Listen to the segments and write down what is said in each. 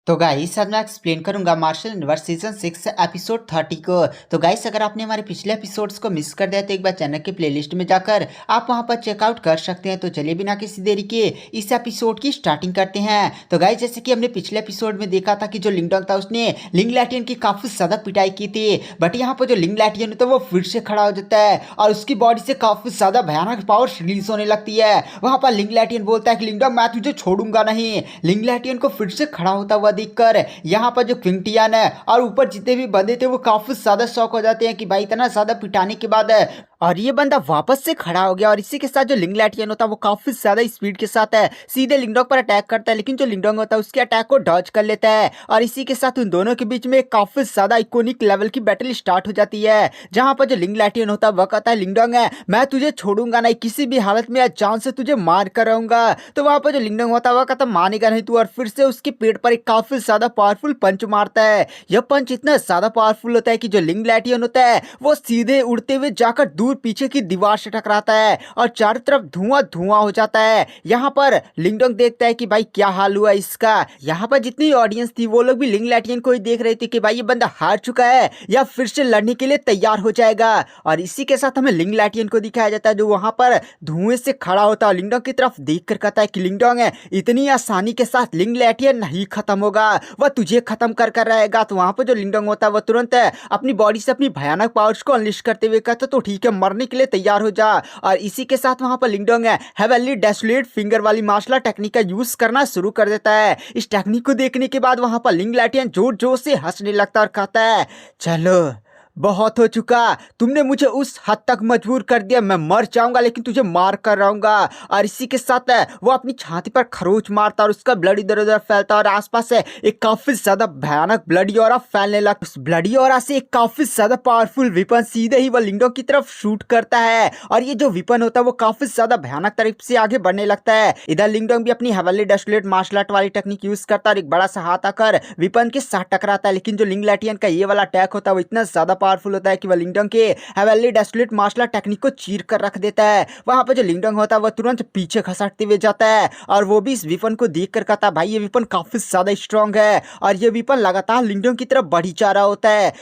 तो गाइस आज मैं एक्सप्लेन करूंगा मार्शल यूनिवर्स सीजन 6 एपिसोड 30 को। तो गाइस अगर आपने हमारे पिछले एपिसोड्स को मिस कर दिया तो एक बार चैनल के प्लेलिस्ट में जाकर आप वहां पर चेकआउट कर सकते हैं। तो चलिए बिना किसी देरी के इस एपिसोड की स्टार्टिंग करते हैं। तो गाइस जैसे कि हमने पिछले एपिसोड में देखा था कि जो लिंगडोंग था उसने लिंग लैटियन की काफी ज्यादा पिटाई की थी, बट यहाँ पर जो लिंग लैटियन तो वो फिर से खड़ा हो जाता है और उसकी बॉडी से काफी ज्यादा भयानक पावर रिलीज होने लगती है। वहां पर लिंग लैटियन बोलता है कि लिंगडोंग मैं तुझे छोड़ूंगा नहीं। लिंग लैटियन को फिर से खड़ा होता हुआ देखकर यहाँ पर जो क्विंटियन है और ऊपर जितने भी बंदे थे वो काफी ज्यादा शौक हो जाते हैं कि भाई इतना ज्यादा पिटाने के बाद और ये बंदा वापस से खड़ा हो गया। और इसी के साथ जो लिंग लैटियन होता है वो काफी ज्यादा स्पीड के साथ है सीधे लिंगडोंग पर अटैक करता है, लेकिन जो लिंगडोंग होता है उसके अटैक को डॉज कर लेता है। और इसी के साथ उन दोनों के बीच में काफी ज्यादा इकोनिक लेवल की बैटल स्टार्ट हो जाती है, जहां पर जो लिंग लैटियन होता है वह कहता है लिंगडोंग है मैं तुझे छोड़ूंगा नहीं, किसी भी हालत में जान से तुझे मार कर रहूंगा। तो वहां पर जो लिंगडोंग होता है वह कहता मानेगा नहीं तू, और फिर से उसके पेट पर एक काफी ज्यादा पावरफुल पंच मारता है। यह पंच इतना ज्यादा पावरफुल होता है कि जो लिंग लैटियन होता है वो सीधे उड़ते हुए जाकर दूर पीछे की दीवार से टकराता है और चारों तरफ धुआं धुआं हो जाता है। यहाँ पर लिंगडोंग देखता है कि भाई क्या हाल हुआ इसका। यहाँ पर जितनी ऑडियंस थी वो लोग भी लिंग लैटियन को ही देख रहे थे कि भाई ये बंदा हार चुका है या फिर से लड़ने के लिए तैयार हो जाएगा। और इसी के साथ हमें लिंग लैटियन को दिखाया जाता है जो वहां पर धुएं से खड़ा होता है, लिंगडोंग की तरफ देख कर कहता है कि लिंगडोंग है इतनी आसानी के साथ लिंग लैटियन नहीं खत्म होगा, वह तुझे खत्म कर रहेगा। तो वहां पर जो लिंगडोंग होता है वो तुरंत अपनी बॉडी से अपनी भयानक पावर्स को अनलिश करते हुए कहता तो ठीक है मरने के लिए तैयार हो जा। और इसी के साथ वहां पर लिंगडोंग है हेवनली डेसोलेट फिंगर वाली मार्शल आर्ट टेक्निक का यूज करना शुरू कर देता है। इस टेक्निक को देखने के बाद वहां पर लिंग लैटियन जोर जोर से हंसने लगता है और कहता है चलो बहुत हो चुका, तुमने मुझे उस हद तक मजबूर कर दिया, मैं मर जाऊंगा लेकिन तुझे मार कर रहूंगा। और इसी के साथ वो अपनी छाती पर खरोच मारता और उसका ब्लड इधर उधर फैलता और आसपास एक काफी ज्यादा भयानक ब्लडी ऑरा फैलने लगता। उस ब्लडी ऑरा से एक काफी ज्यादा पावरफुल विपन सीधे ही वो लिंगडोंग की तरफ शूट करता है और ये जो विपन होता है वो काफी ज्यादा भयानक तरीके से आगे बढ़ने लगता है। इधर लिंगडोंग भी अपनी हेवनली डेसोलेट मार्शल आर्ट वाली टेक्निक यूज करता है और एक बड़ा सा हाथ आकर विपन के साथ टकराता है, लेकिन जो लिंग लैटियन का ये वाला अटैक होता है वो इतना ज्यादा पावरफुल होता है कि वह लिंगडोंग के heavenly desolate martial art technique को चीर कर रख देता है। वहां पर जो लिंगडोंग होता है वह तुरंत पीछे खसकते हुए जाता है और वो भी इस विपन को देख कर कहता है भाई ये विपन काफी ज्यादा स्ट्रांग है। और ये विपन लगातार लिंगडोंग की तरफ बढ़ी जा रहा होता है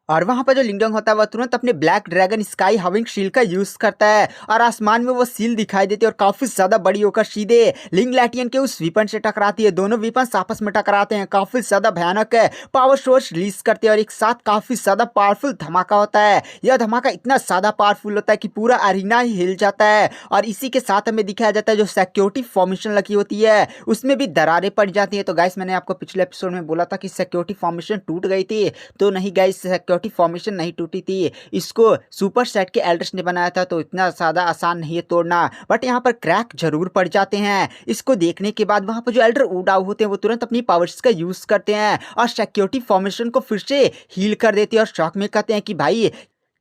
और वहां पर जो लिंगडोंग होता है वह तुरंत अपने ब्लैक ड्रैगन स्काई हविंग शील्ड का यूज करता है और आसमान में वो सील दिखाई देती है और काफी ज्यादा बड़ी होकर सीधे लिंग लैटियन के उस विपन से टकराती है। दोनों विपन आपस में टकराते हैं, काफी ज्यादा भयानक पावर सोर्स रिलीज करते हैं और एक साथ काफी ज्यादा पावरफुल धमाका होता है। यह धमाका इतना ज्यादा पावरफुल होता है कि पूरा अरीना ही हिल जाता है। और इसी के साथ हमें दिखाया जाता है जो सिक्योरिटी फॉर्मेशन लगी होती है उसमें भी दरारें पड़ जाती है। तो गाइस मैंने आपको पिछले एपिसोड में बोला था कि सिक्योरिटी फॉर्मेशन टूट गई थी, तो नहीं गाइस फॉर्मेशन नहीं टूटी थी, इसको सुपर सेट के एल्डर्स ने बनाया था, तो इतना ज्यादा आसान नहीं है तोड़ना, बट यहाँ पर क्रैक जरूर पड़ जाते हैं। इसको देखने के बाद वहां पर जो एल्डर उडाऊ होते हैं वो तुरंत अपनी पावर्स का यूज करते हैं और सिक्योरिटी फॉर्मेशन को फिर से हील कर देते हैं और शॉक में कहते हैं कि भाई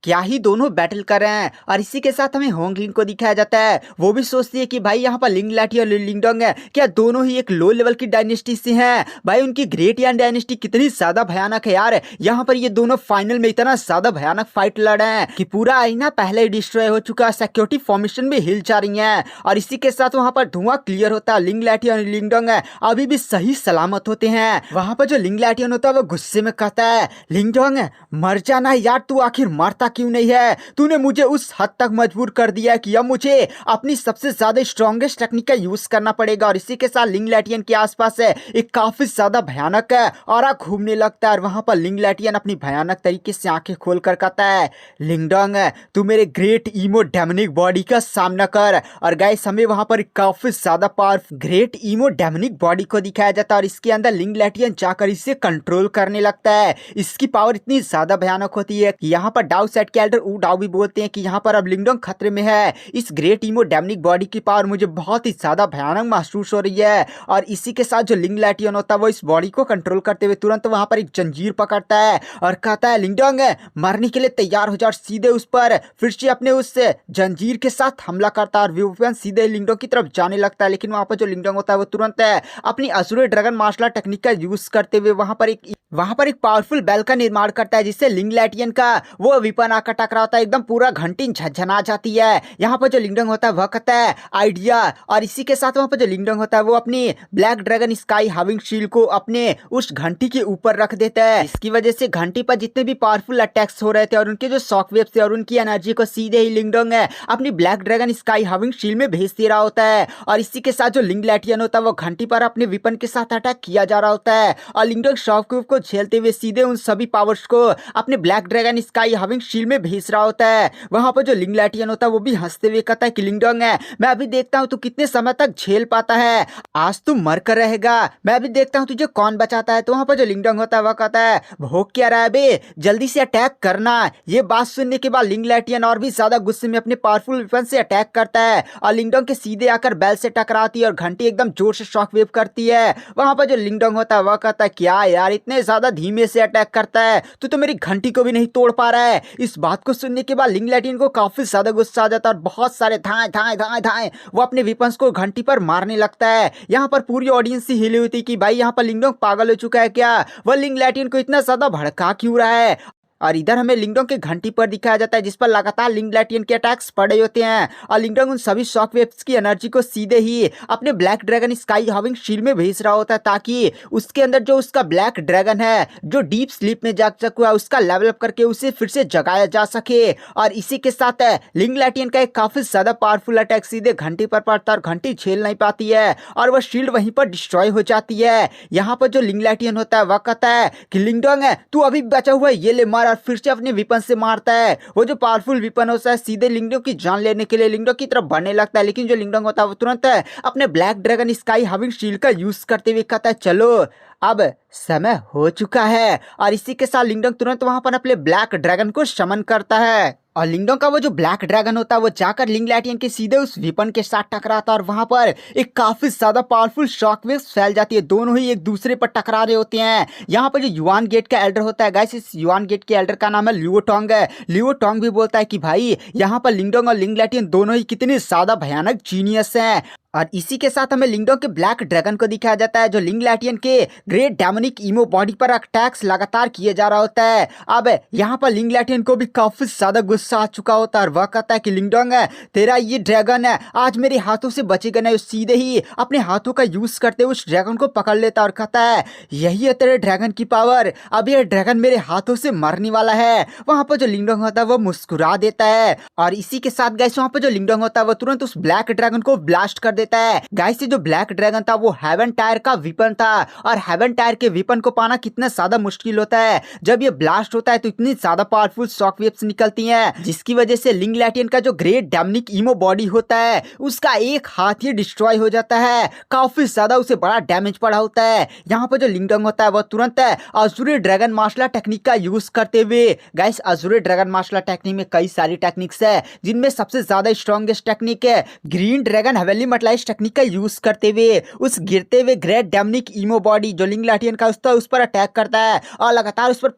क्या ही दोनों बैटल कर रहे हैं। और इसी के साथ हमें होंगलिंग को दिखाया जाता है, वो भी सोचती है कि भाई यहाँ पर लिंग लैटी और लिंगडोंग है क्या दोनों ही एक लो लेवल की डायनेस्टी से हैं। भाई उनकी ग्रेट यान डायनेस्टी कितनी ज्यादा भयानक है यार, यहाँ पर ये दोनों फाइनल में इतना ज्यादा भयानक फाइट लड़ रहे हैं कि पूरा आईना पहले ही डिस्ट्रॉय हो चुका है, सिक्योरिटी फॉर्मेशन में हिल जा रही है। और इसी के साथ वहां पर धुआं क्लियर होता है, लिंग लैटी और लिंगडोंग है अभी भी सही सलामत होते हैं। वहां पर जो लिंग लैटियन होता है वो गुस्से में कहता है लिंगडोंग मर जाना यार, तू आखिर मरता क्यों नहीं है, तूने मुझे उस हद तक मजबूर कर दिया कि अब मुझे अपनी सबसे ज्यादा स्ट्रॉन्गेस्ट टेक्निक का यूज करना पड़ेगा। और इसी के साथ लिंग लैटियन के आसपास एक काफी ज्यादा भयानक ऑरा घूमने लगता है और वहां पर लिंग लैटियन अपनी भयानक तरीके से आंखें खोल कर कहता है लिंगडोंग तू मेरे ग्रेट ईमो डेमनिक बॉडी का सामना कर। और गाइस हमें वहां पर काफी ज्यादा पावरफुल ग्रेट ईमो डेमनिक बॉडी को दिखाया जाता है और इसके अंदर लिंग लैटियन जाकर इसे कंट्रोल करने लगता है। इसकी पावर इतनी ज्यादा भयानक होती है कि यहाँ पर डाउ सेट के उडाऊ भी बोलते हैं कि यहाँ पर अब लिंगडोंग खतरे में है, इस ग्रेट ईमो डेमनिक बॉडी की पावर मुझे बहुत ही ज्यादा भयानक महसूस हो रही है। और इसी के साथ जो लिंग लैटियन होता है वो इस बॉडी को कंट्रोल करते हुए तुरंत वहां पर एक जंजीर पकड़ता है और कहता है लिंगडोंग मरने के लिए तैयार हो जा, और सीधे उस पर फिर से अपने उस जंजीर के साथ हमला करता है और विपन सीधे लिंगडोंग की तरफ जाने लगता है। लेकिन वहां पर जो लिंगडोंग होता है वो तुरंत अपनी असुर ड्रैगन मार्शल आर्ट टेक्निक का यूज करते हुए वहां पर एक वहां पर एक पावरफुल बेल का निर्माण करता है जिससे लिंग लैटियन का वो विपन आकर टकराता है, एकदम पूरा घंटी झनझना जाती है। यहाँ पर जो लिंगडंग होता है वह कहता है आइडिया, और इसी के साथ वहां पर जो लिंगडंग होता है वो अपनी black dragon sky having shield को अपने उस घंटी के ऊपर रख देता है। इसकी वजह से घंटी पर जितने भी पावरफुल अटैक्स हो रहे थे और उनके जो शॉक वेव्स थे और उनकी एनर्जी को सीधे ही लिंगडंग है अपनी black dragon sky having shield में भेज दे रहा होता है। और इसी के साथ जो लिंग लैटियन होता है वो घंटी पर अपने विपन के साथ अटैक किया जा रहा होता है और लिंगडंग शॉक वेव को झेलते हुए सीधे उन सभी पावर्स को अपने black dragon sky having shield में भेज रहा होता है। वहां पर जो लिंग लैटियन होता है वो भी हंसते हुए कहता है कि लिंगडंग है, मैं अभी देखता हूँ तू कितने समय तक झेल पाता है, आज तू मर कर रहेगा, मैं अभी देखता हूँ तुझे कौन बचाता है। तो वहां पर जो लिंगडंग होता है वह कहता है भोग क्या रहा है बे, जल्दी से अटैक करना। ये बात सुनने के बाद लिंग लैटियन और भी ज्यादा गुस्से में अपने पावरफुल वेपन से अटैक करता है और लिंगडंग के सीधे आकर बेल से टकराती है और घंटी एकदम जोर से शॉक वेव करती है। वहां पर जो लिंगडंग होता है वह कहता है क्या यार इतने ज्यादा धीमे से अटैक करता है, तू तो मेरी घंटी को भी नहीं तोड़ पा रहा है। इस बात को सुनने के बाद लिंग लैटियन को काफी ज्यादा गुस्सा आ जाता है और बहुत सारे धाए धाए धाए धाए वो अपने वेपन्स को घंटी पर मारने लगता है। यहाँ पर पूरी ऑडियंस ही हिली हुई थी कि भाई यहाँ पर लिंगडंग पागल हो चुका है क्या, वह लिंग लैटियन को इतना ज्यादा भड़का क्यों रहा है। और इधर हमें लिंगडंग के घंटी पर दिखाया जाता है जिस पर लगातार लिंग लैटियन के अटैक्स पड़े होते हैं और लिंगडंग उन सभी शॉक वेव्स की एनर्जी को सीधे ही अपने black dragon sky having shield में भेज रहा होता है ताकि उसके अंदर जो उसका ब्लैक ड्रैगन है जो डीप स्लीप में जाग चुका है उसका लेवल अप करके उसे फिर से जगाया जा सके। और इसी के साथ लिंग लैटियन का एक काफी ज्यादा पावरफुल अटैक सीधे घंटी पर पड़ता है और घंटी झेल नहीं पाती है और वह शील्ड वहीं पर डिस्ट्रॉय हो जाती है। यहाँ पर जो लिंग लैटियन होता है वह कहता है कि लिंगडंग है तू अभी बचा हुआ है, ये ले मार, और फिर से अपने विपन से मारता है। वो जो पावरफुल विपन होता है सीधे लिंगडंग की जान लेने के लिए लिंगडंग की तरफ बढ़ने लगता है, लेकिन जो लिंगडंग होता है वो तुरंत अपने black dragon sky having shield का यूज करते हुए कहता है चलो अब समय हो चुका है। और इसी के साथ लिंगडंग तुरंत वहां पर अपने ब्लैक ड्रैगन को समन करता है और लिंगडंग का वो जो ब्लैक ड्रैगन होता है वो जाकर लिंग लैटियन के सीधे उस विपन के साथ टकराता है और वहां पर एक काफी ज्यादा पावरफुल शॉक वेव फैल जाती है, दोनों ही एक दूसरे पर टकरा रहे होते हैं। यहाँ पर जो युआन गेट का एल्डर होता है गाइस, इस युआन गेट के एल्डर का नाम है लियो टोंग है। लियो टोंग भी बोलता है कि भाई यहाँ पर लिंगडंग और लिंग लैटियन दोनों ही कितने ज्यादा भयानक जीनियस हैं। और इसी के साथ हमें लिंगडंग के ब्लैक ड्रैगन को दिखाया जाता है जो लिंग लैटियन के ग्रेट डेमोनिक इमो बॉडी पर अटैक्स लगातार किए जा रहा होता है। अब यहाँ पर लिंग लैटियन को भी काफी ज्यादा गुस्सा आ चुका होता है और वह कहता है कि लिंगडंग है तेरा ये ड्रैगन है आज मेरे हाथों से बचेगा नहीं। सीधे ही अपने हाथों का यूज करते हुए उस ड्रैगन को पकड़ लेता और कहता है यही है तेरे ड्रैगन की पावर, अब ये ड्रैगन मेरे हाथों से मरने वाला है। वहां पर जो लिंगडंग होता है वो मुस्कुरा देता है और इसी के साथ गाइस वहां पर जो लिंगडंग होता है वो तुरंत उस ब्लैक ड्रैगन को ब्लास्ट कर देता है। गाइस जो ब्लैक ड्रैगन था वो हेवन टायर का विपन था और हेवन टायर के विपन को पाना कितना ज्यादा मुश्किल होता है। जब ये ब्लास्ट होता है तो इतनी ज्यादा पावरफुल शॉक वेव्स निकलती हैं जिसकी वजह से लिंग लैटियन का जो ग्रेट डेमनिक इमो बॉडी होता है उसका एक हाथ ही डिस्ट्रॉय हो जाता है, काफी ज्यादा उसे बड़ा डैमेज पड़ा होता है। यहाँ पर जो लिंगडंग होता है वो तुरंत अज़ूरे ड्रैगन मार्शल टेक्निक का यूज करते हुए, गाइस अज़ूरे ड्रैगन मार्शल टेक्निक में कई सारी टेक्निक्स है जिनमें सबसे ज्यादा स्ट्रॉन्गेस्ट टेक्निक है ग्रीन ड्रैगन हेवनली मटलाइज टेक्निक का यूज करते हुए उस गिरते हुए ग्रेट डेमनिक इमो बॉडी जो लिंग लैटियन का उस पर अटैक करता है और लगातार उस पर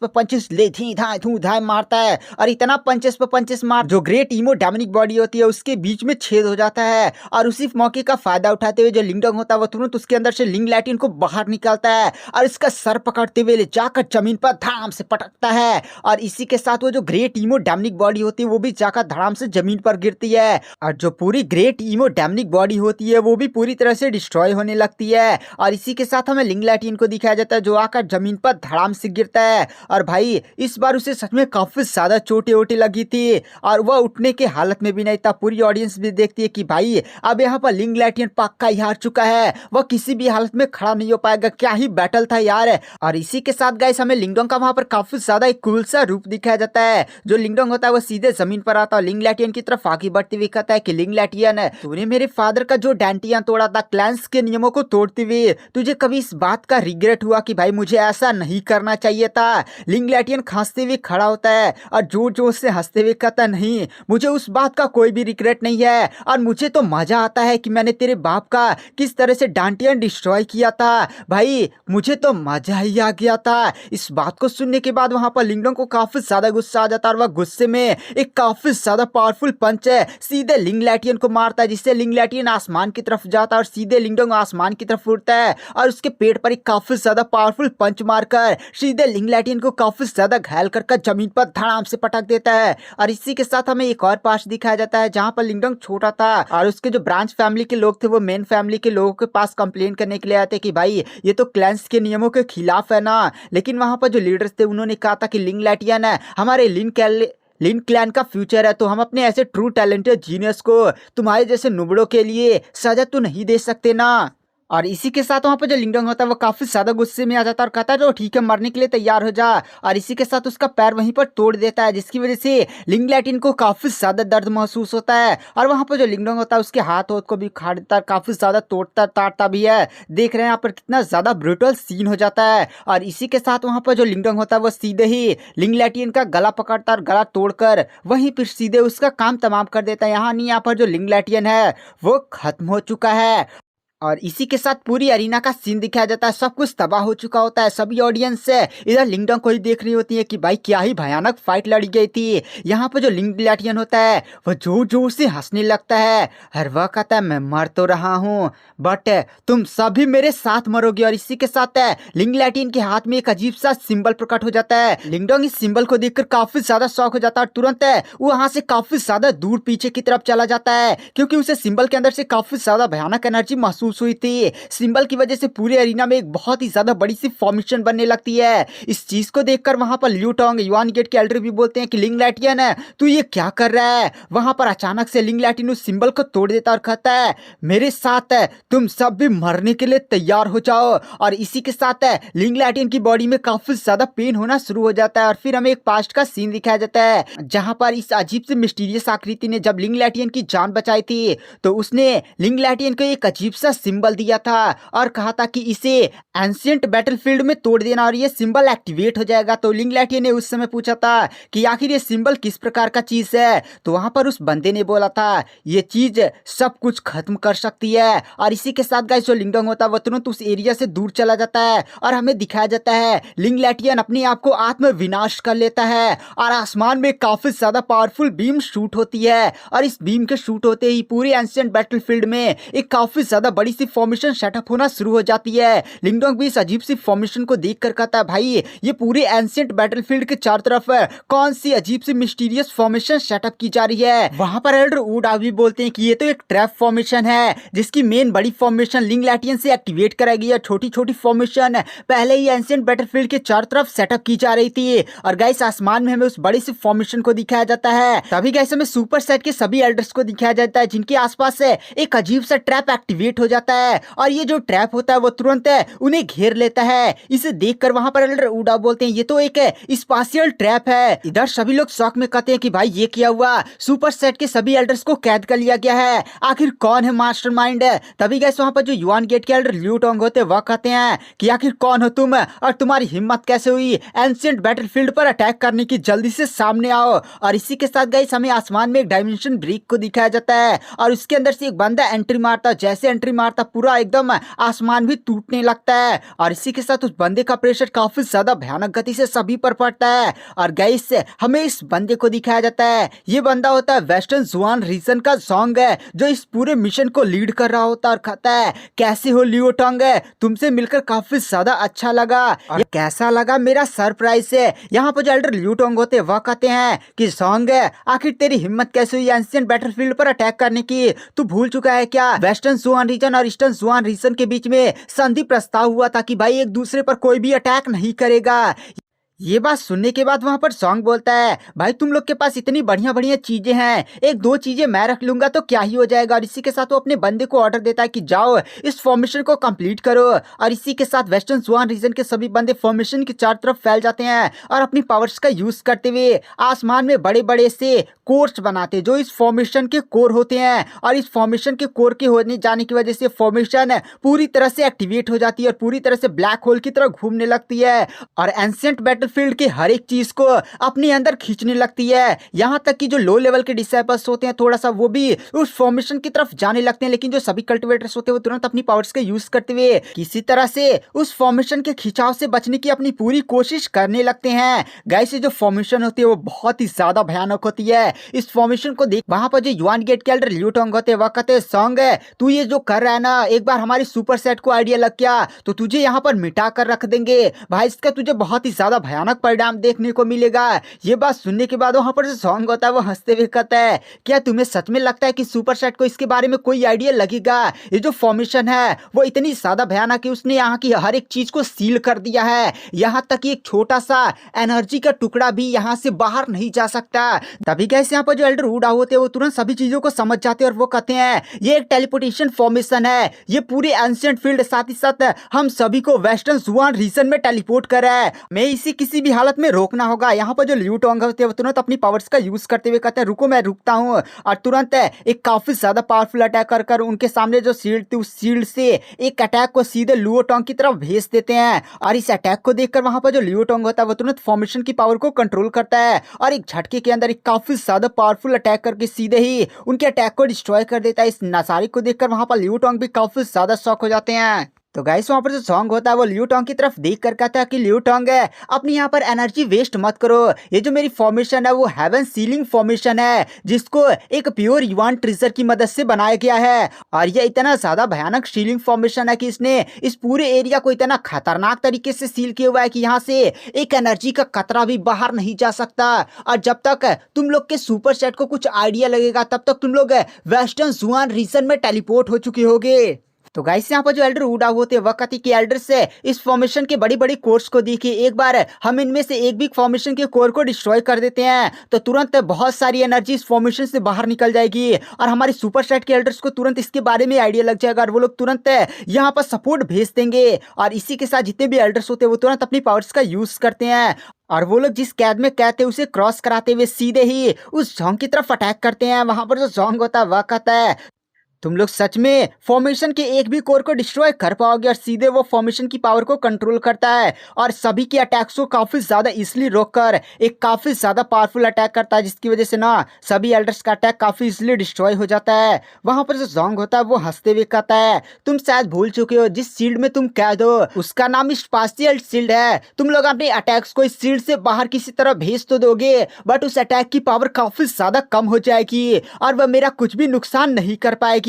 पंचेस ले धी धाए थू धाए मारता है और इतना पंचेस मार जो ग्रेट इमो डेमनिक बॉडी होती है उसके बीच में छेद हो जाता है। और उसी मौके का फायदा उठाते हुए जो लिंगडंग होता है वो तुरंत उसके अंदर से लिंग लैटियन को बाहर निकालता है और इसका सर पकड़ते हुए ले जाकर जमीन पर धड़ाम से पटकता है और इसी के साथ वो जो ग्रेट इमो डेमनिक बॉडी होती है वो भी जाकर धड़ाम से जमीन पर गिरती है और जो पूरी ग्रेट इमो डेमनिक बॉडी होती है वो भी पूरी तरह से डिस्ट्रॉय होने लगती है। और इसी के साथ हमें लिंग लैटियन को दिखाया जाता है जो आकर जमीन पर धड़ाम से गिरता है और भाई इस बार उसे सच में काफी ज्यादा चोटें वोटें लगी थी और वह उठने के हालत में भी नहीं था। पूरी ऑडियंस भी देखती है कि भाई अब यहाँ पर लिंग लैटियन पक्का ही हार चुका है, वह किसी भी हालत में खड़ा नहीं हो पाएगा। क्या ही बैटल था यार। और इसी के साथ गाइस हमें लिंगडंग का वहां पर काफी ज्यादा एक कूल सा रूप दिखाया जाता है। जो लिंगडंग होता है वो सीधे जमीन पर आता है, लिंग लैटियन की तरफ आगे बढ़ते हुए कहता है कि लिंग लैटियन है तूने मेरे फादर का जो डांटियां तोड़ा था क्लैंस के नियमों को तोड़ते हुए, तुझे कभी इस बात का रिग्रेट हुआ कि भाई मुझे ऐसा नहीं करना चाहिए था। लिंग लैटियन खांसते हुए खड़ा होता है और जोर जोर से हंसते हुए कहता नहीं मुझे उस बात का कोई भी रिग्रेट नहीं है और मुझे तो मजा आता है कि मैंने तेरे बाप का किस तरह से डांटियन डिस्ट्रॉय किया था। भाई मुझे तो मजा ही आ गया था। इस बात को सुनने के बाद वहां पर लिंगडंग को काफी ज्यादा गुस्सा आ जाता है और वह गुस्से में एक काफी ज्यादा पावरफुल पंच है सीधे लिंग लैटियन को मारता है जिससे लिंग लैटियन लिंगडोंग आसमान की तरफ जाता है और सीधे लिंगडोंग आसमान की तरफ उड़ता है और उसके पेट पर एक काफी ज्यादा पावरफुल पंच मारकर सीधे लिंग लैटियन को काफी ज्यादा घायल कर जमीन पर धड़ाम से पटक देता है। और इसी के साथ हमें एक और पास्ट दिखाया जाता है जहाँ पर लिंगडोंग छोटा था और उसके जो ब्रांच फैमिली के लोग थे वो मेन फैमिली के लोगों के पास कंप्लेन करने के लिए आते कि भाई ये तो क्लैंस के नियमों के खिलाफ है ना। लेकिन वहां पर जो लीडर्स थे उन्होंने कहा था कि लिंग लैटियन है हमारे लिन क्लैन का फ्यूचर है, तो हम अपने ऐसे ट्रू टैलेंटेड जीनियस को तुम्हारे जैसे नुबड़ों के लिए सजा तो नहीं दे सकते ना। और इसी के साथ वहां पर जो लिंगडोंग होता है वो काफी ज्यादा गुस्से में आ जाता है और कहता है जो ठीक है मरने के लिए तैयार हो जा। और इसी के साथ उसका पैर वहीं पर तोड़ देता है जिसकी वजह से लिंग लैटिन को काफी ज्यादा दर्द महसूस होता है। और वहां पर जो लिंगडोंग होता है उसके हाथ को भी उखाड़ देता है, काफी ज्यादा तोड़ता ताड़ता भी है। देख रहे हैं यहाँ पर कितना ज्यादा ब्रूटल सीन हो जाता है। और इसी के साथ वहां पर जो लिंगडोंग होता है वो सीधे ही लिंग लैटिन का गला पकड़ता है और गला तोड़कर वहीं पर सीधे उसका काम तमाम कर देता है। यहाँ नहीं, यहाँ पर जो लिंग लैटिन है वो खत्म हो चुका है। और इसी के साथ पूरी अरीना का सीन दिखाया जाता है, सब कुछ तबाह हो चुका होता है। सभी ऑडियंस से इधर लिंगडोंग को ही देख रही होती है कि भाई क्या ही भयानक फाइट लड़ी गई थी। यहाँ पर जो लिंग लैटियन होता है वो जोर जोर से हंसने लगता है हर वह कहता है मैं मर तो रहा हूँ बट तुम सभी मेरे साथ मरोगे। और इसी के साथ लिंग लैटियन के हाथ में एक अजीब सा सिंबल प्रकट हो जाता है। लिंगडोंग इस सिंबल को देखकर काफी ज्यादा शॉक हो जाता है और तुरंत वो वहां से काफी ज्यादा दूर पीछे की तरफ चला जाता है क्योंकि उसे सिंबल के अंदर से काफी ज्यादा भयानक एनर्जी महसूस हुई थी। सिंबल की वजह से पूरे एरिना में एक बहुत ही ज्यादा बड़ी सी फॉर्मेशन बनने लगती है। इस चीज को देखकर वहां पर लियू टोंग युआन गेट के एल्डर भी बोलते हैं कि लिंग लैटियन है तू ये क्या कर रहा है। वहां पर अचानक से लिंग लैटियन उस सिंबल को तोड़ देता और कहता है मेरे साथ तुम सब भी मरने के लिए तैयार हो जाओ। और इसी के साथ लिंग लैटियन की बॉडी में काफी ज्यादा पेन होना शुरू हो जाता है। और फिर हमें एक पास्ट का सीन दिखाया जाता है जहां पर इस अजीब से मिस्टीरियस आकृति ने जब लिंग लैटियन की जान बचाई थी तो उसने लिंग लैटियन को एक अजीब सा सिंबल दिया था और कहा था कि इसे एंशिएंट बैटलफील्ड में तोड़ देना और ये सिंबल एक्टिवेट हो जाएगा। तो लिंग लैटियन ने उस समय पूछा था कि आखिर ये सिंबल किस प्रकार का चीज है, तो वहां पर उस बंदे ने बोला था ये चीज सब कुछ खत्म कर सकती है। और इसी के साथ गाइस जो लिंगडोंग होता है वो तुरंत उस एरिया से दूर चला जाता है और हमें दिखाया जाता है लिंग लैटियन अपने आप को आत्म विनाश कर लेता है और आसमान में काफी ज्यादा पावरफुल बीम शूट होती है। और इस बीम के शूट होते ही पूरे एंशिएंट बैटलफील्ड में एक काफी ज्यादा बड़ी सी फॉर्मेशन सेटअप होना शुरू हो जाती है। लिंगडोंग भी इस अजीब सी फॉर्मेशन को देखकर कहता है भाई ये पूरे एंशिएंट बैटलफील्ड के चारों तरफ कौन सी अजीब सी मिस्टीरियस फॉर्मेशन सेटअप की जा रही है। वहां पर एल्डर वुड भी बोलते हैं कि ये तो एक ट्रैप फॉर्मेशन है जिसकी मेन बड़ी फॉर्मेशन लिंग लैटियन से एक्टिवेट कराई गई है। छोटी छोटी फॉर्मेशन पहले ही एंशिएंट बैटलफील्ड के चारों तरफ सेटअप की जा रही थी और गाइस आसमान में हमें उस बड़ी सी फॉर्मेशन को दिखाया जाता है। तभी गाइस हमें सुपर सेट के सभी एल्डर्स को दिखाया जाता है जिनके आसपास एक अजीब सा ट्रैप एक्टिवेट हो जाता है और ये जो ट्रैप होता है वो तुरंत उन्हें घेर लेता है। इसे देखकर वहां पर एल्डर उडा बोलते हैं ये तो एक स्पेशल ट्रैप है। इधर सभी लोग शौक में कहते हैं कि भाई ये क्या हुआ, सुपर सेट के सभी एल्डर्स को कैद कर लिया गया है, आखिर कौन है मास्टरमाइंड। तभी गाइस वहां पर जो युआन गेट के एल्डर लियू टोंग होते हैं वह कहते हैं कि आखिर कौन हो तुम और तुम्हारी हिम्मत कैसे हुई एंशिएंट बैटलफील्ड पर अटैक करने की, जल्दी से सामने आओ। और इसी के साथ गाइस हमें आसमान में एक डायमेंशन ब्रेक को दिखाया जाता है और उसके अंदर से एक बंदा एंट्री मारता, जैसे एंट्री मारता पूरा एकदम आसमान भी टूटने लगता है। और इसी के साथ उस बंदे का प्रेशर काफी ज्यादा भयानक गति से सभी पर पड़ता है और गाइस हमें इस बंदे को दिखाया जाता है ये बंदा होता है वेस्टर्न जुआन रीजन का सॉन्ग है जो इस पूरे मिशन को लीड कर रहा होता है और कहता है कैसे हो लियो टोंग, तुमसे मिलकर काफी ज्यादा अच्छा लगा। और कैसा लगा मेरा सरप्राइज है। यहाँ पर जो एल्डर लियो टोंग होते हैं वह कहते हैं कि सॉन्ग आखिर तेरी हिम्मत कैसे हुई एंशिएंट बैटलफील्ड पर अटैक करने की, तू भूल चुका है क्या वेस्टर्न जुआन रीजन और ईस्टर्न जुआन रीजन के बीच में संधि प्रस्ताव हुआ था कि भाई एक दूसरे पर कोई भी अटैक नहीं करेगा। ये बात सुनने के बाद वहां पर सॉन्ग बोलता है भाई तुम लोग के पास इतनी बढ़िया बढ़िया चीजें हैं, एक दो चीजें मैं रख लूंगा तो क्या ही हो जाएगा। और इसी के साथ वो अपने बंदे को ऑर्डर देता है कि जाओ इस फॉर्मेशन को कंप्लीट करो। और इसी के साथ वेस्टर्न जुआन रीजन के सभी बंदे फॉर्मेशन के चारों तरफ फैल जाते हैं और अपनी पावर्स का यूज करते हुए आसमान में बड़े बड़े से कोर्स बनाते जो इस फॉर्मेशन के कोर होते हैं। और इस फॉर्मेशन के कोर के होने जाने की वजह से फॉर्मेशन पूरी तरह से एक्टिवेट हो जाती है और पूरी तरह से ब्लैक होल की तरह घूमने लगती है और एंशिएंट बैटल फील्ड के हर एक चीज को अपने अंदर खींचने लगती है। यहाँ तक कि जो लो लेवल के डिसेबल्स होते हैं थोड़ा सा वो भी उस फॉर्मेशन की तरफ जाने लगते हैं, लेकिन जो सभी कल्टिवेटर्स होते हैं वो तुरंत अपनी पावर्स का यूज करते हुए किसी तरह से उस फॉर्मेशन के खिंचाव से बचने की अपनी पूरी कोशिश करने लगते हैं। गाइस ये जो फॉर्मेशन होती है वो बहुत ही ज्यादा भयानक होती है। इस फॉर्मेशन को देख वहां पर जो युआन गेट के एल्डर लिu टोंग होते हैं वह कहते हैं सॉन्ग है तू ये जो कर रहा है ना, एक बार हमारी सुपर सेट को आइडिया लग गया तो तुझे यहाँ पर मिटा कर रख देंगे भाई, इसका तुझे बहुत ही ज्यादा भयानक परिणाम देखने को मिलेगा। ये बात सुनने के बाद वहां पर जो सॉन्ग होता है वो हंसते हुए कहता है क्या तुम्हें सच में लगता है कि सुपर सेट को इसके बारे में कोई आइडिया लगेगा? ये जो फॉर्मेशन है वो इतनी ज्यादा भयानक है, उसने यहाँ की हर एक चीज को सील कर दिया है, यहाँ तक कि एक छोटा सा एनर्जी का टुकड़ा भी यहाँ से बाहर नहीं जा सकता। तभी कैसे यहाँ पर जो एल्डर वुड होते हैं वो तुरंत सभी चीजों को समझ जाते हैं और वो कहते हैं ये एक टेलीपोर्टेशन फॉर्मेशन है, ये पूरे एंशिएंट फील्ड साथ ही साथ हम सभी को वेस्टर्न जुआन रीजन में टेलीपोर्ट कर रहा है, मैं इसी किसी भी हालत में रोकना होगा। यहाँ पर जो लिu टोंग होते हैं वो तुरंत अपनी पावर्स का यूज करते हुए कहते हैं रुको मैं रुकता हूँ, और तुरंत एक काफी ज्यादा पावरफुल अटैक कर उनके सामने जो शील्ड थी उस शील्ड से एक अटैक को सीधे लिu टोंग की तरफ भेज देते हैं। और इस अटैक को देखकर वहां पर जो लिu टोंग होता है वो तुरंत फॉर्मेशन की पावर को कंट्रोल करता है और एक झटके के अंदर एक काफी ज्यादा पावरफुल अटैक करके सीधे ही उनके अटैक को डिस्ट्रॉय कर देता है। इस नसारी को देखकर वहां पर लिu टोंग भी काफी ज्यादा शॉक हो जाते हैं। तो गाइस वहां पर जो सॉन्ग होता है वो लिu टोंग की तरफ देख कर कहता है कि लिu टोंग है अपनी यहाँ पर एनर्जी वेस्ट मत करो, ये जो मेरी फॉर्मेशन है वो हेवन सीलिंग फॉर्मेशन है जिसको एक प्योर युआन ट्रेजर की मदद से बनाया गया है, और ये इतना ज्यादा भयानक सीलिंग फॉर्मेशन है कि इसने इस पूरे एरिया को इतना खतरनाक तरीके से सील किया हुआ है कि यहाँ से एक एनर्जी का कतरा भी बाहर नहीं जा सकता। और जब तक तुम लोग के सुपर सेट को कुछ आइडिया लगेगा तब तक तुम लोग वेस्टर्न जुआन रीजन में टेलीपोर्ट हो चुके होगे। तो गाइस यहाँ पर जो एल्डर वुड होते हैं वह कहती कि एल्डर से इस फॉर्मेशन के बड़ी बड़ी कोर्स को देखिए, एक बार हम इनमें से एक भी फॉर्मेशन के कोर को डिस्ट्रॉय कर देते हैं तो तुरंत बहुत सारी एनर्जी इस फॉर्मेशन से बाहर निकल जाएगी और हमारे सुपर सेट के एल्डर्स को तुरंत इसके बारे में आइडिया लग जाएगा और वो लोग तुरंत यहाँ पर सपोर्ट भेज देंगे। और इसी के साथ जितने भी एल्डर्स होते हैं वो तुरंत अपनी पावर्स का यूज करते हैं और वो लोग जिस कैद में कहते हैं उसे क्रॉस कराते हुए सीधे ही उस जोंग की तरफ अटैक करते हैं। वहां पर जो जोंग होता है वह कहता है तुम लोग सच में फॉर्मेशन के एक भी कोर को डिस्ट्रॉय कर पाओगे, और सीधे वो फॉर्मेशन की पावर को कंट्रोल करता है और सभी के अटैक्स को काफी ज्यादा इसलिए रोककर एक काफी ज्यादा पावरफुल अटैक करता है जिसकी वजह से ना सभी एल्डर्स का अटैक काफी इसलिए डिस्ट्रॉय हो जाता है। वहां पर जो जोंग होता है वो हंसते हुए कहता है तुम शायद भूल चुके हो जिस शील्ड में तुम कैद हो उसका नाम स्पाशियल शील्ड है, तुम लोग अपने अटैक्स को इस शील्ड से बाहर किसी तरह भेज तो दोगे बट उस अटैक की पावर काफी ज्यादा कम हो जाएगी और वह मेरा कुछ भी नुकसान नहीं कर पाएगी।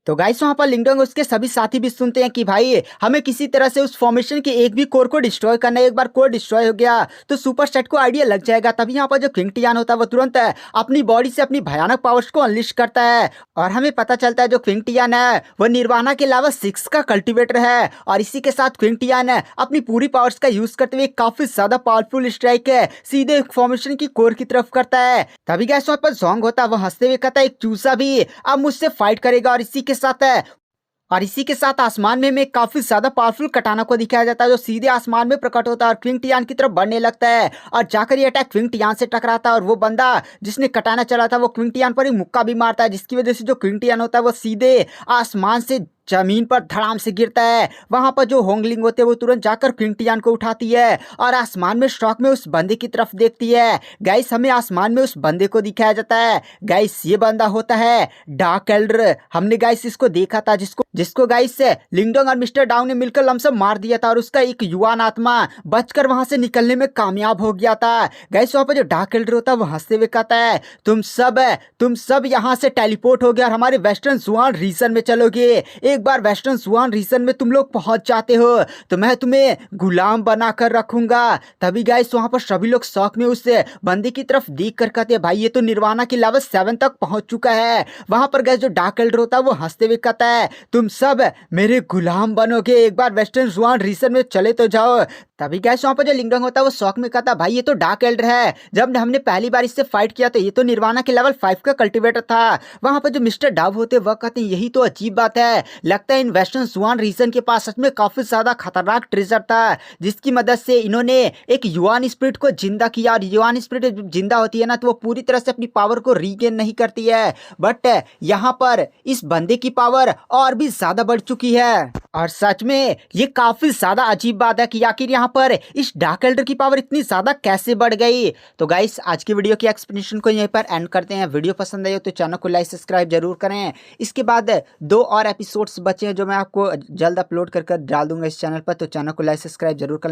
तो गाइस वहां पर लिंगडोंग उसके सभी साथी भी सुनते हैं कि भाई हमें किसी तरह से उस फॉर्मेशन के एक भी कोर को डिस्ट्रॉय करना है, एक बार कोर डिस्ट्रॉय हो गया तो सुपर सेट को आइडिया लग जाएगा। तभी यहाँ पर जो किंग टियान होता है वो तुरंत अपनी बॉडी से अपनी भयानक पावर्स को अनलिश करता है और हमें पता चलता है जो किंग टियान है वो निर्वाणा के अलावा 6 का कल्टिवेटर है और इसी के साथ किंग टियान अपनी पूरी पावर्स का यूज करते हुए काफी ज्यादा पावरफुल स्ट्राइक सीधे फॉर्मेशन की कोर की तरफ करता है। तभी गाइस वहां पर जोंग होता है वो हंसते हुए कहता है एक चूसा भी अब मुझसे फाइट करेगा और इसी के साथ आसमान में हमें काफी ज्यादा पावरफुल कटाना को दिखाया जाता है जो सीधे आसमान में प्रकट होता है और क्विंग टियान की तरफ बढ़ने लगता है और जाकर ये अटैक क्विंग टियान से टकराता है और वो बंदा जिसने कटाना चला था वो क्विंग टियान पर ही मुक्का भी मारता है जिसकी वजह से जो क्विंग टियान होता है वो सीधे आसमान से जमीन पर धड़ाम से गिरता है। वहां पर जो होंगलिंग होते हैं वो तुरंत जाकर क्विंग टियान को उठाती है और आसमान में शॉक में उस बंदे की तरफ देखती है। गाइस हमें आसमान में उस बंदे को दिखाया जाता है, गाइस ये बंदा होता है डार्क एल्डर। हमने गाइस इसको देखा था जिसको गाइस लिंगडोंग और मिस्टर डाउ ने मिलकर लमसम मार दिया था और उसका एक युवान आत्मा बचकर वहां से निकलने में कामयाब हो गया था। गाइस वहां पर जो डार्क एल्डर होता है वो हंसते हुए कहता है तुम सब यहाँ से टेलीपोर्ट हो गए और हमारे वेस्टर्न जुआन रीजन में चलोगे। एक बार वेस्टर्न जुआन रीजन में तुम लोग पहुंच जाते हो तो मैं तुम्हें गुलाम बनाकर रखूंगा। तभी गाइस वहां पर सभी लोग शौक में उस बंदे की तरफ देख कर कहते हैं भाई ये तो निर्वाणा के लेवल 7 तक पहुंच चुका है। वहां पर गाइस जो डार्क एल्डर होता है वो हंसते हुए कहता है तुम सब मेरे गुलाम बनोगे, एक बार वेस्टर्न जुआन रीजन में चले तो जाओ। तभी गाइस वहां पर जो लिंगडोंग होता है वो शौक में कहता भाई ये तो डार्क एल्डर है, जब हमने पहली बार इससे फाइट किया तो ये तो निर्वाणा के लेवल 5 का कल्टिवेटर था। वहां पर जो मिस्टर डाव होते वह कहते हैं यही तो अजीब बात है, लगता है इन वेस्टर्न जुआन रीजन के पास सच में काफी ज्यादा खतरनाक ट्रेजर था जिसकी मदद से इन्होंने एक युआन स्पिरिट को जिंदा किया। और युआन स्पिरिट जिंदा होती है ना तो वो पूरी तरह से अपनी पावर को रीगेन नहीं करती है, बट यहाँ पर इस बंदे की पावर और भी ज्यादा बढ़ चुकी है। और सच में ये काफी ज्यादा अजीब बात है कि आखिर यहाँ पर इस डार्क एल्डर की पावर इतनी ज्यादा कैसे बढ़ गई। तो गाइस आज की वीडियो की एक्सप्लेनेशन को यहीं पर एंड करते हैं। वीडियो पसंद आई हो तो चैनल को लाइक सब्सक्राइब जरूर करें। इसके बाद 2 और एपिसोड्स बचे हैं जो मैं आपको जल्द अपलोड कर डाल दूंगा इस चैनल पर, तो चैनल को लाइक सब्सक्राइब जरूर करें।